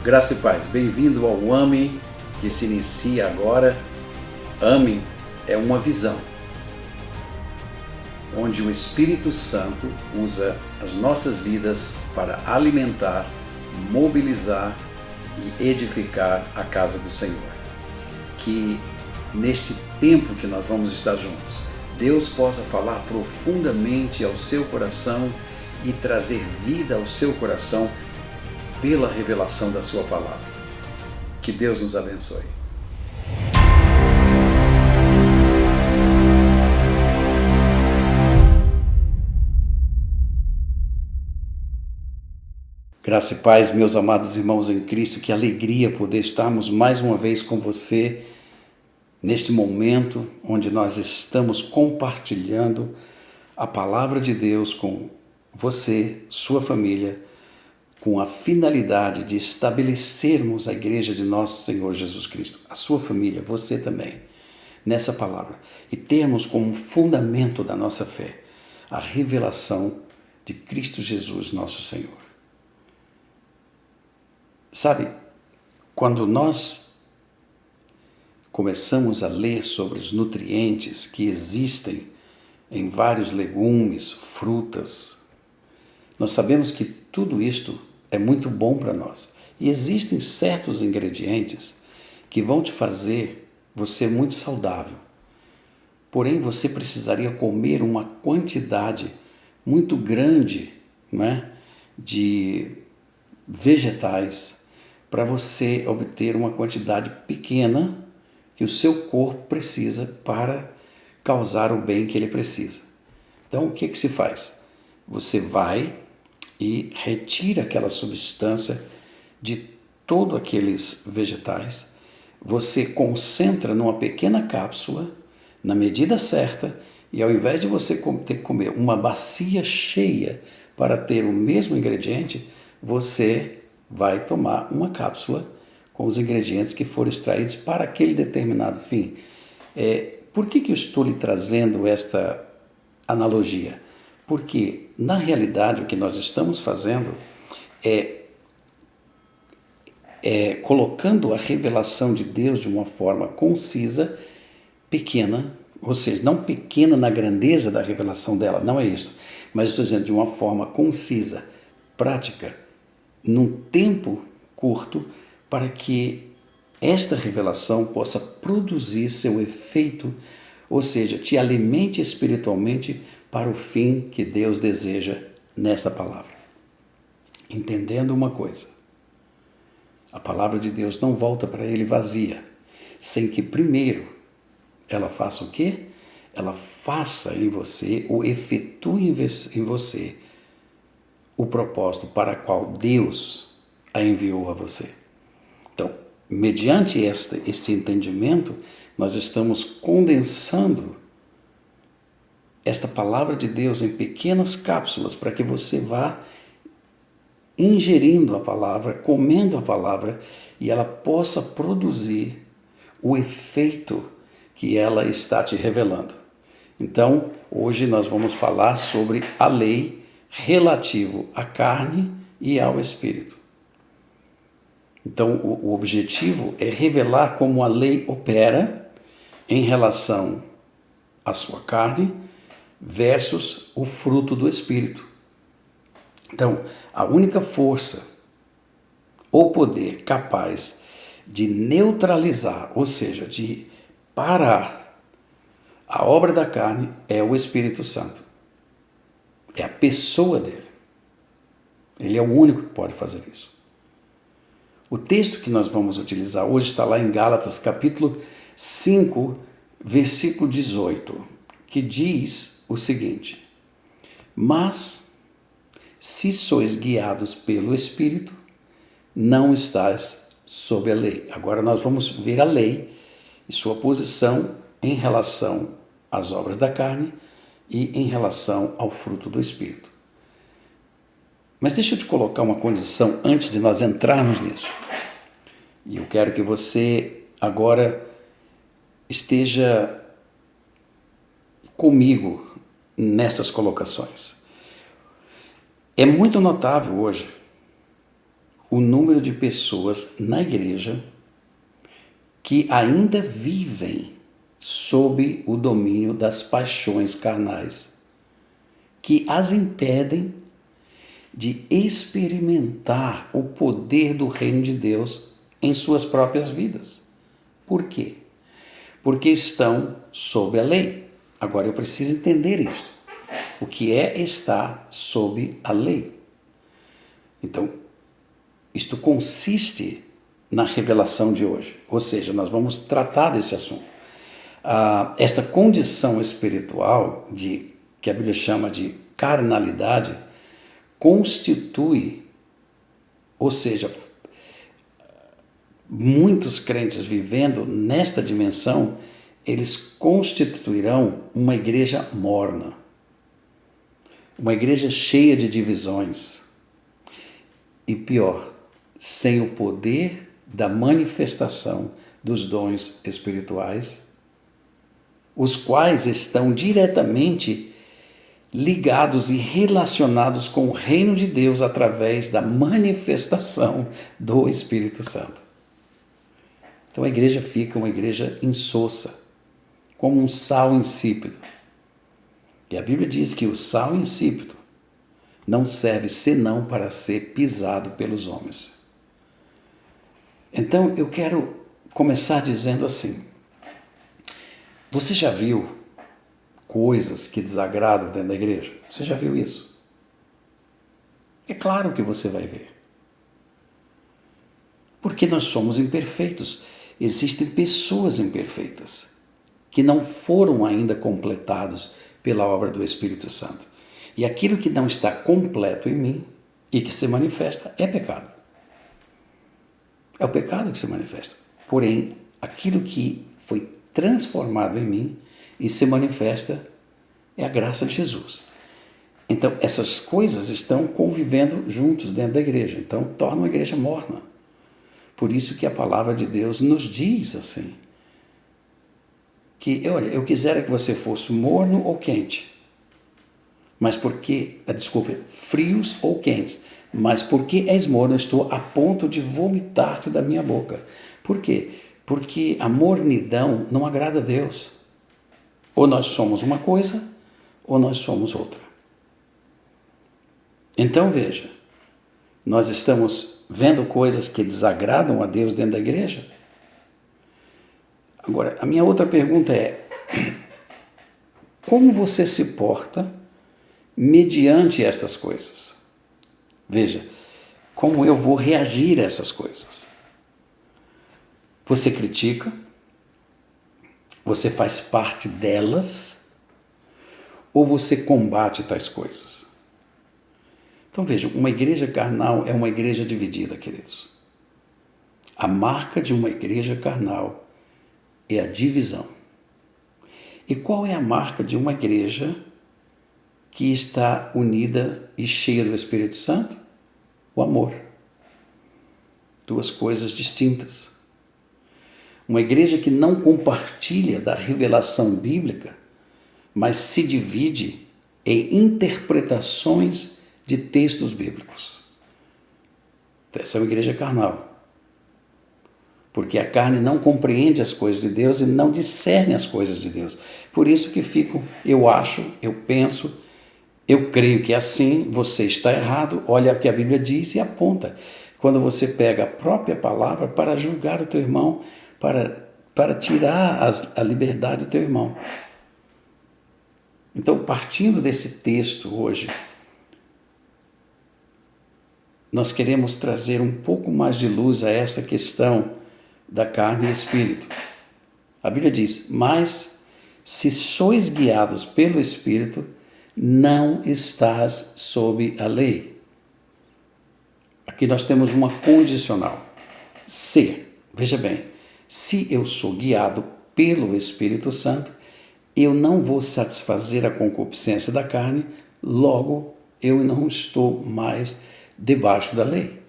Graça e paz, bem-vindo ao AME, que se inicia agora. AME é uma visão, onde o Espírito Santo usa as nossas vidas para alimentar, mobilizar e edificar a casa do Senhor. Que nesse tempo que nós vamos estar juntos, Deus possa falar profundamente ao seu coração e trazer vida ao seu coração pela revelação da sua palavra. Que Deus nos abençoe. Graça e paz, meus amados irmãos em Cristo, que alegria poder estarmos mais uma vez com você neste momento onde nós estamos compartilhando a palavra de Deus com você, sua família, com a finalidade de estabelecermos a igreja de nosso Senhor Jesus Cristo, a sua família, você também, nessa palavra, e termos como fundamento da nossa fé a revelação de Cristo Jesus, nosso Senhor. Sabe, quando nós começamos a ler sobre os nutrientes que existem em vários legumes, frutas, nós sabemos que tudo isto é muito bom para nós. E existem certos ingredientes que vão te fazer você muito saudável. Porém, você precisaria comer uma quantidade muito grande, né, de vegetais para você obter uma quantidade pequena que o seu corpo precisa para causar o bem que ele precisa. Então, o que se faz? Você vai e retira aquela substância de todos aqueles vegetais, você concentra numa pequena cápsula, na medida certa, e ao invés de você ter que comer uma bacia cheia para ter o mesmo ingrediente, você vai tomar uma cápsula com os ingredientes que foram extraídos para aquele determinado fim. Por que eu estou lhe trazendo esta analogia? Porque, na realidade, o que nós estamos fazendo é colocando a revelação de Deus de uma forma concisa, pequena, ou seja, não pequena na grandeza da revelação dela, não é isso, mas estou dizendo de uma forma concisa, prática, num tempo curto, para que esta revelação possa produzir seu efeito, ou seja, te alimente espiritualmente para o fim que Deus deseja nessa palavra. Entendendo uma coisa, a palavra de Deus não volta para ele vazia, sem que primeiro ela faça o quê? Ela faça em você, ou efetue em você, o propósito para o qual Deus a enviou a você. Então, mediante este entendimento, nós estamos condensando esta palavra de Deus em pequenas cápsulas para que você vá ingerindo a palavra, comendo a palavra e ela possa produzir o efeito que ela está te revelando. Então, hoje nós vamos falar sobre a lei relativo à carne e ao espírito. Então, o objetivo é revelar como a lei opera em relação à sua carne versus o fruto do Espírito. Então, a única força ou poder capaz de neutralizar, ou seja, de parar a obra da carne é o Espírito Santo. É a pessoa dele. Ele é o único que pode fazer isso. O texto que nós vamos utilizar hoje está lá em Gálatas capítulo 5, versículo 18, que diz o seguinte: mas se sois guiados pelo Espírito, não estáis sob a lei. Agora nós vamos ver a lei e sua posição em relação às obras da carne e em relação ao fruto do Espírito. Mas deixa eu te colocar uma condição antes de nós entrarmos nisso. E eu quero que você agora esteja comigo nessas colocações. É muito notável hoje o número de pessoas na igreja que ainda vivem sob o domínio das paixões carnais, que as impedem de experimentar o poder do reino de Deus em suas próprias vidas. Por quê? Porque estão sob a lei. Agora eu preciso entender isto. O que é estar sob a lei? Então, isto consiste na revelação de hoje. Ou seja, nós vamos tratar desse assunto. Esta condição espiritual que a Bíblia chama de carnalidade constitui, ou seja, muitos crentes vivendo nesta dimensão, eles constituirão uma igreja morna, uma igreja cheia de divisões e pior, sem o poder da manifestação dos dons espirituais, os quais estão diretamente ligados e relacionados com o reino de Deus através da manifestação do Espírito Santo. Então a igreja fica uma igreja insossa, como um sal insípido. E a Bíblia diz que o sal insípido não serve senão para ser pisado pelos homens. Então eu quero começar dizendo assim: você já viu coisas que desagradam dentro da igreja? Você já viu isso? É claro que você vai ver. Porque nós somos imperfeitos. Existem pessoas imperfeitas que não foram ainda completados pela obra do Espírito Santo. E aquilo que não está completo em mim e que se manifesta é pecado. É o pecado que se manifesta. Porém, aquilo que foi transformado em mim e se manifesta é a graça de Jesus. Então, essas coisas estão convivendo juntos dentro da igreja. Então, torna a igreja morna. Por isso que a palavra de Deus nos diz assim, que, olha, eu quisera que você fosse morno ou quente, mas porque, frios ou quentes, mas porque és morno, eu estou a ponto de vomitar-te da minha boca. Por quê? Porque a mornidão não agrada a Deus. Ou nós somos uma coisa, ou nós somos outra. Então veja, nós estamos vendo coisas que desagradam a Deus dentro da igreja? Agora, a minha outra pergunta é: como você se porta mediante estas coisas? Veja, como eu vou reagir a essas coisas? Você critica? Você faz parte delas? Ou você combate tais coisas? Então vejam, uma igreja carnal é uma igreja dividida, queridos. A marca de uma igreja carnal é a divisão. E qual é a marca de uma igreja que está unida e cheia do Espírito Santo? O amor. Duas coisas distintas. Uma igreja que não compartilha da revelação bíblica, mas se divide em interpretações de textos bíblicos. Essa é uma igreja carnal. Porque a carne não compreende as coisas de Deus e não discerne as coisas de Deus. Por isso que fico, eu acho, eu penso, eu creio que é assim, você está errado, olha o que a Bíblia diz e aponta. Quando você pega a própria palavra para julgar o teu irmão, para tirar a liberdade do teu irmão. Então, partindo desse texto hoje, nós queremos trazer um pouco mais de luz a essa questão da carne e espírito. A Bíblia diz: mas se sois guiados pelo Espírito, não estás sob a lei. Aqui nós temos uma condicional. Se, veja bem, se eu sou guiado pelo Espírito Santo, eu não vou satisfazer a concupiscência da carne, logo eu não estou mais debaixo da lei.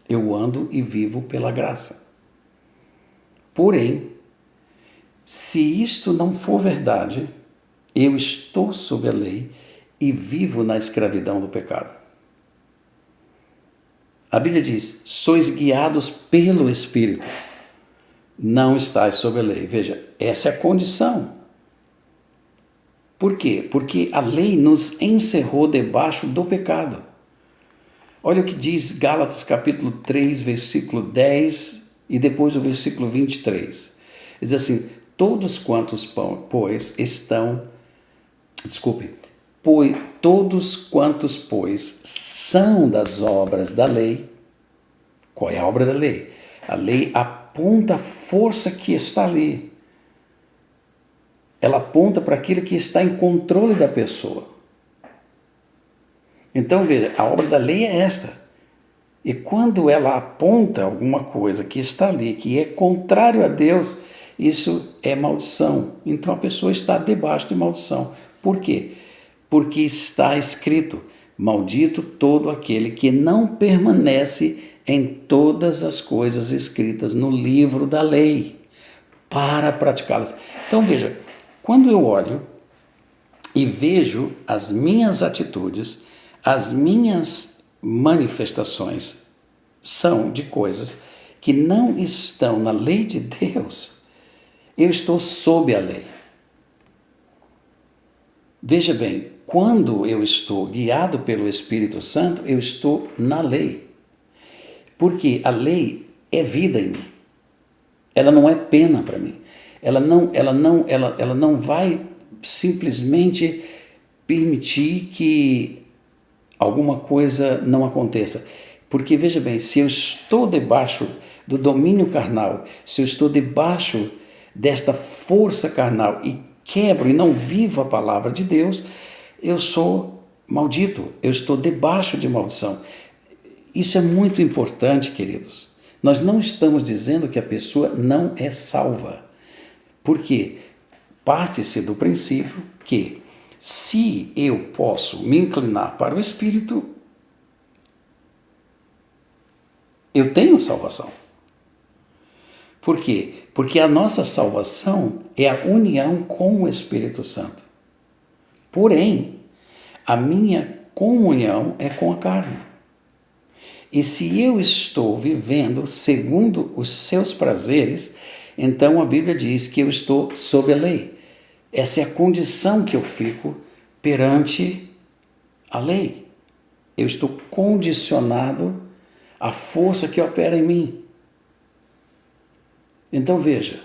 Eu ando e vivo pela graça. Porém, se isto não for verdade, eu estou sob a lei e vivo na escravidão do pecado. A Bíblia diz, sois guiados pelo Espírito, não estáis sob a lei. Veja, essa é a condição. Por quê? Porque a lei nos encerrou debaixo do pecado. Olha o que diz Gálatas capítulo 3, versículo 10 e depois o versículo 23. Diz assim, todos quantos, pois, são das obras da lei. Qual é a obra da lei? A lei aponta a força que está ali. Ela aponta para aquilo que está em controle da pessoa. Então, veja, a obra da lei é esta. E quando ela aponta alguma coisa que está ali, que é contrário a Deus, isso é maldição. Então a pessoa está debaixo de maldição. Por quê? Porque está escrito, maldito todo aquele que não permanece em todas as coisas escritas no livro da lei, para praticá-las. Então veja, quando eu olho e vejo as minhas atitudes, as minhas manifestações são de coisas que não estão na lei de Deus, eu estou sob a lei. Veja bem, quando eu estou guiado pelo Espírito Santo, eu estou na lei. Porque a lei é vida em mim. Ela não é pena para mim. Ela não vai simplesmente permitir que alguma coisa não aconteça. Porque, veja bem, se eu estou debaixo do domínio carnal, se eu estou debaixo desta força carnal e quebro e não vivo a palavra de Deus, eu sou maldito, eu estou debaixo de maldição. Isso é muito importante, queridos. Nós não estamos dizendo que a pessoa não é salva. Por quê? Parte-se do princípio que se eu posso me inclinar para o Espírito, eu tenho salvação. Por quê? Porque a nossa salvação é a união com o Espírito Santo. Porém, a minha comunhão é com a carne. E se eu estou vivendo segundo os seus prazeres, então a Bíblia diz que eu estou sob a lei. Essa é a condição que eu fico perante a lei. Eu estou condicionado à força que opera em mim. Então veja,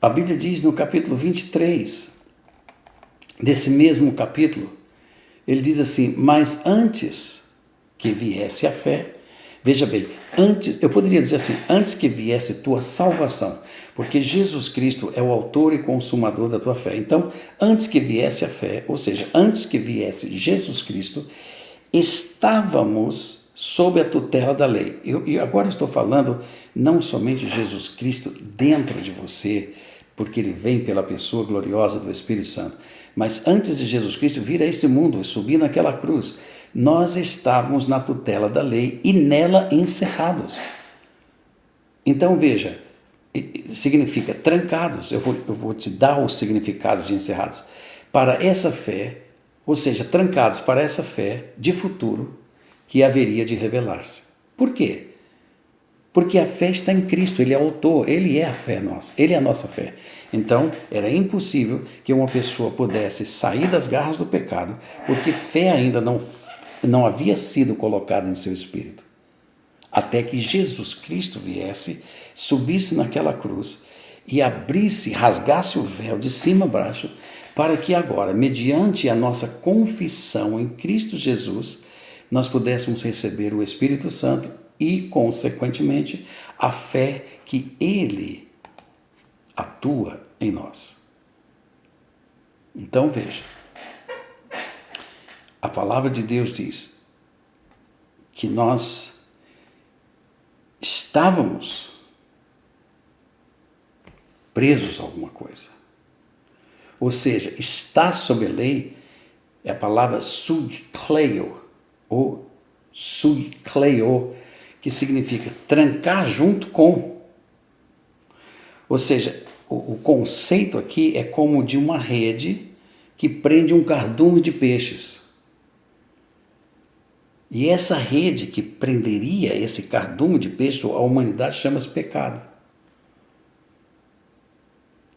a Bíblia diz no capítulo 23, desse mesmo capítulo, ele diz assim, mas antes que viesse a fé, veja bem, eu poderia dizer assim, antes que viesse tua salvação, porque Jesus Cristo é o autor e consumador da tua fé. Então, antes que viesse a fé, ou seja, antes que viesse Jesus Cristo, estávamos sob a tutela da lei. E agora estou falando não somente Jesus Cristo dentro de você, porque ele vem pela pessoa gloriosa do Espírito Santo, mas antes de Jesus Cristo vir a este mundo e subir naquela cruz, nós estávamos na tutela da lei e nela encerrados. Então veja, significa trancados. Eu vou te dar o significado de encerrados. Para essa fé, ou seja, trancados para essa fé de futuro que haveria de revelar-se. Por quê? Porque a fé está em Cristo, Ele é autor, Ele é a fé nossa, Ele é a nossa fé. Então, era impossível que uma pessoa pudesse sair das garras do pecado, porque fé ainda não havia sido colocada em seu espírito. Até que Jesus Cristo viesse, subisse naquela cruz e abrisse, rasgasse o véu de cima a baixo, para que agora, mediante a nossa confissão em Cristo Jesus, nós pudéssemos receber o Espírito Santo e, consequentemente, a fé que Ele atua em nós. Então veja, a palavra de Deus diz que nós estávamos presos a alguma coisa. Ou seja, estar sob a lei é a palavra sugkleio, ou sugkleio, que significa trancar junto com. Ou seja, o conceito aqui é como de uma rede que prende um cardume de peixes. E essa rede que prenderia esse cardume de peixe, a humanidade, chama-se pecado.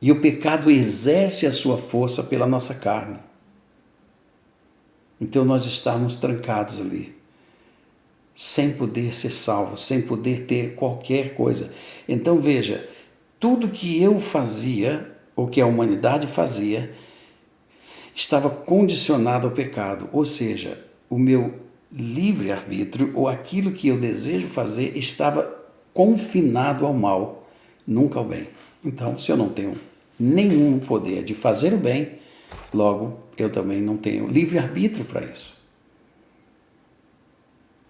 E o pecado exerce a sua força pela nossa carne. Então nós estamos trancados ali, sem poder ser salvos, sem poder ter qualquer coisa. Então veja, tudo que eu fazia, ou que a humanidade fazia, estava condicionado ao pecado, ou seja, o meu livre-arbítrio, ou aquilo que eu desejo fazer, estava confinado ao mal, nunca ao bem. Então, se eu não tenho nenhum poder de fazer o bem, logo eu também não tenho livre-arbítrio para isso.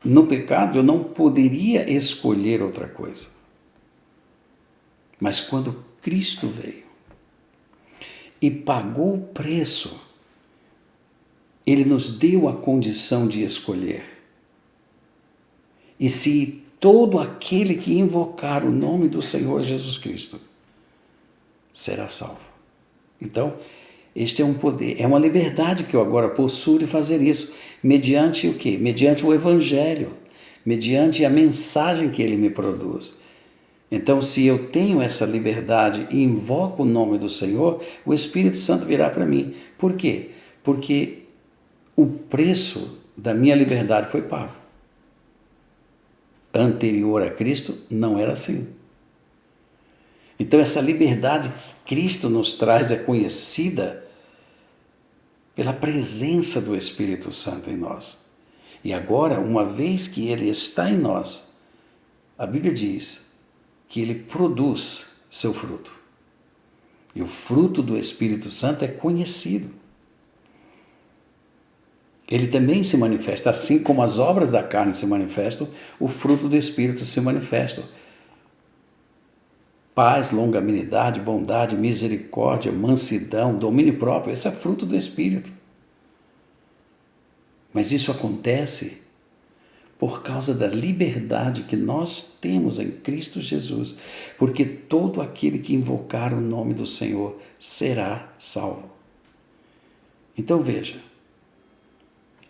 No pecado eu não poderia escolher outra coisa. Mas quando Cristo veio e pagou o preço, Ele nos deu a condição de escolher. E se todo aquele que invocar o nome do Senhor Jesus Cristo será salvo. Então, este é um poder, é uma liberdade que eu agora possuo de fazer isso. Mediante o quê? Mediante o Evangelho, mediante a mensagem que ele me produz. Então, se eu tenho essa liberdade e invoco o nome do Senhor, o Espírito Santo virá para mim. Por quê? Porque o preço da minha liberdade foi pago. Anterior a Cristo, não era assim. Então, essa liberdade que Cristo nos traz é conhecida pela presença do Espírito Santo em nós. E agora, uma vez que Ele está em nós, a Bíblia diz que Ele produz seu fruto. E o fruto do Espírito Santo é conhecido. Ele também se manifesta, assim como as obras da carne se manifestam, o fruto do Espírito se manifesta. Paz, longanimidade, bondade, misericórdia, mansidão, domínio próprio, esse é fruto do Espírito. Mas isso acontece por causa da liberdade que nós temos em Cristo Jesus, porque todo aquele que invocar o nome do Senhor será salvo. Então veja,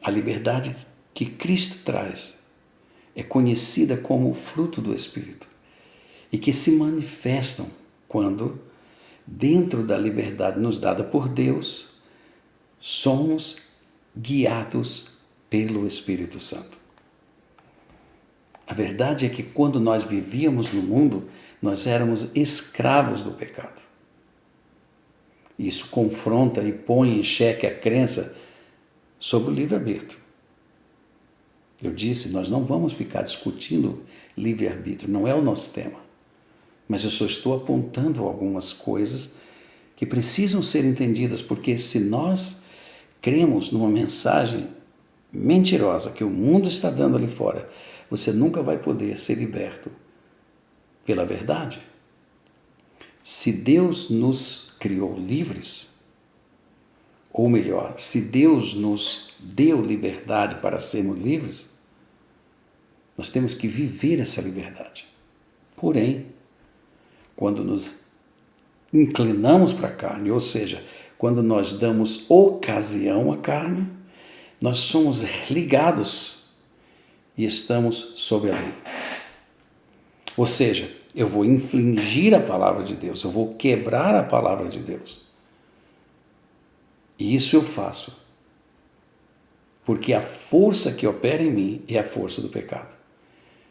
a liberdade que Cristo traz é conhecida como o fruto do Espírito e que se manifestam quando, dentro da liberdade nos dada por Deus, somos guiados pelo Espírito Santo. A verdade é que quando nós vivíamos no mundo, nós éramos escravos do pecado. Isso confronta e põe em xeque a crença sobre o livre-arbítrio. Eu disse, nós não vamos ficar discutindo livre-arbítrio, não é o nosso tema. Mas eu só estou apontando algumas coisas que precisam ser entendidas, porque se nós cremos numa mensagem mentirosa que o mundo está dando ali fora, você nunca vai poder ser liberto pela verdade. Se Deus nos criou livres, ou melhor, se Deus nos deu liberdade para sermos livres, nós temos que viver essa liberdade. Porém, quando nos inclinamos para a carne, ou seja, quando nós damos ocasião à carne, nós somos ligados e estamos sob a lei. Ou seja, eu vou infringir a palavra de Deus, eu vou quebrar a palavra de Deus. E isso eu faço, porque a força que opera em mim é a força do pecado.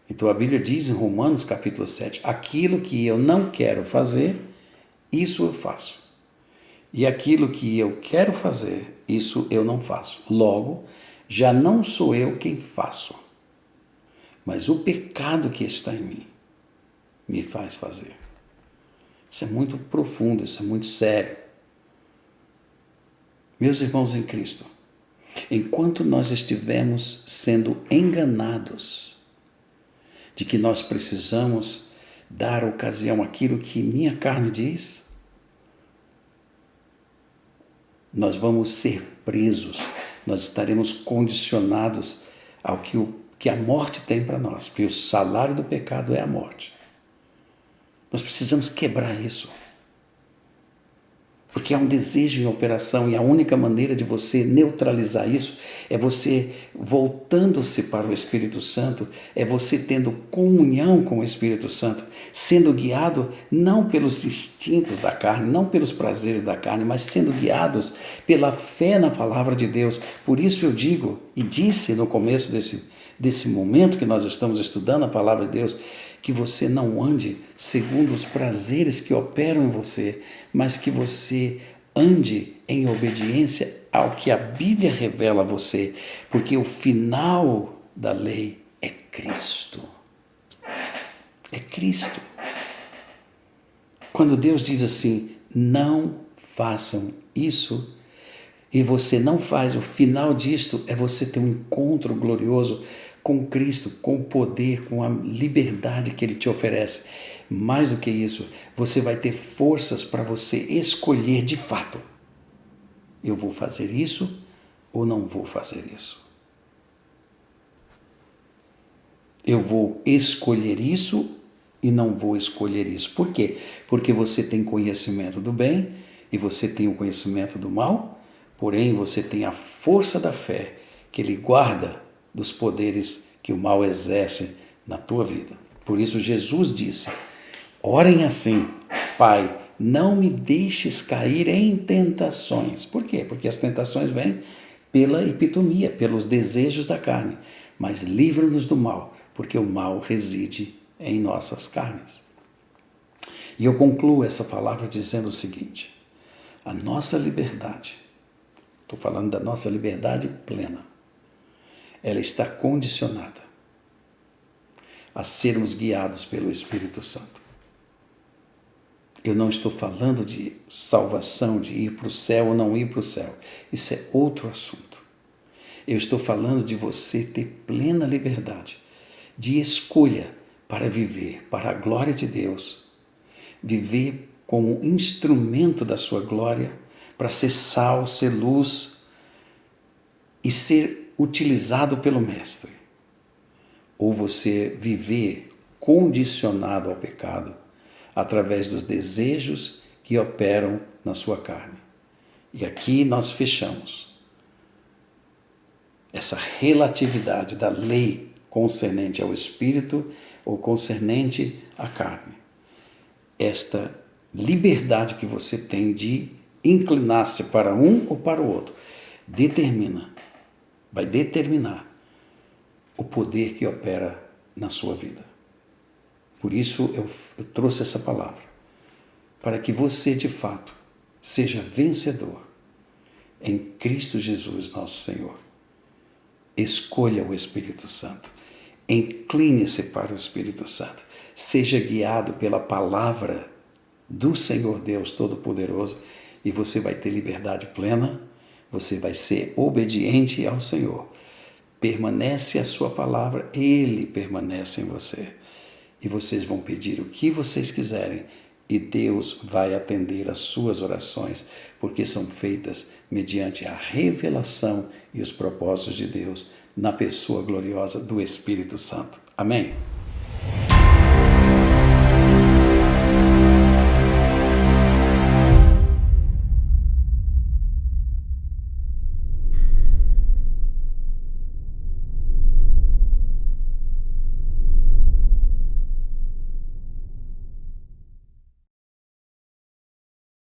Então a Bíblia diz em Romanos capítulo 7, aquilo que eu não quero fazer, isso eu faço. E aquilo que eu quero fazer, isso eu não faço. Logo, já não sou eu quem faço, mas o pecado que está em mim me faz fazer. Isso é muito profundo, isso é muito sério. Meus irmãos em Cristo, enquanto nós estivermos sendo enganados de que nós precisamos dar ocasião àquilo que minha carne diz, nós vamos ser presos, nós estaremos condicionados ao que a morte tem para nós, porque o salário do pecado é a morte. Nós precisamos quebrar isso. Porque há um desejo em operação e a única maneira de você neutralizar isso é você voltando-se para o Espírito Santo, é você tendo comunhão com o Espírito Santo, sendo guiado não pelos instintos da carne, não pelos prazeres da carne, mas sendo guiados pela fé na palavra de Deus. Por isso eu digo e disse no começo desse momento que nós estamos estudando a palavra de Deus, que você não ande segundo os prazeres que operam em você, mas que você ande em obediência ao que a Bíblia revela a você, porque o final da lei é Cristo. É Cristo. Quando Deus diz assim, não façam isso, e você não faz, o final disto é você ter um encontro glorioso com Cristo, com o poder, com a liberdade que Ele te oferece. Mais do que isso, você vai ter forças para você escolher de fato. Eu vou fazer isso ou não vou fazer isso? Eu vou escolher isso e não vou escolher isso. Por quê? Porque você tem conhecimento do bem e você tem o conhecimento do mal, porém você tem a força da fé que Ele guarda dos poderes que o mal exerce na tua vida. Por isso Jesus disse, orem assim, Pai, não me deixes cair em tentações. Por quê? Porque as tentações vêm pela epitomia, pelos desejos da carne. Mas livra-nos do mal, porque o mal reside em nossas carnes. E eu concluo essa palavra dizendo o seguinte, a nossa liberdade, estou falando da nossa liberdade plena, ela está condicionada a sermos guiados pelo Espírito Santo. Eu não estou falando de salvação, de ir para o céu ou não ir para o céu. Isso é outro assunto. Eu estou falando de você ter plena liberdade de escolha para viver para a glória de Deus, viver como instrumento da sua glória, para ser sal, ser luz e ser utilizado pelo Mestre, ou você viver condicionado ao pecado através dos desejos que operam na sua carne. E aqui nós fechamos essa relatividade da lei concernente ao espírito ou concernente à carne. Esta liberdade que você tem de inclinar-se para um ou para o outro vai determinar o poder que opera na sua vida. Por isso eu trouxe essa palavra, para que você de fato seja vencedor em Cristo Jesus nosso Senhor. Escolha o Espírito Santo, incline-se para o Espírito Santo, seja guiado pela palavra do Senhor Deus Todo-Poderoso e você vai ter liberdade plena. Você vai ser obediente ao Senhor. Permanece a sua palavra, Ele permanece em você. E vocês vão pedir o que vocês quiserem e Deus vai atender as suas orações, porque são feitas mediante a revelação e os propósitos de Deus na pessoa gloriosa do Espírito Santo. Amém?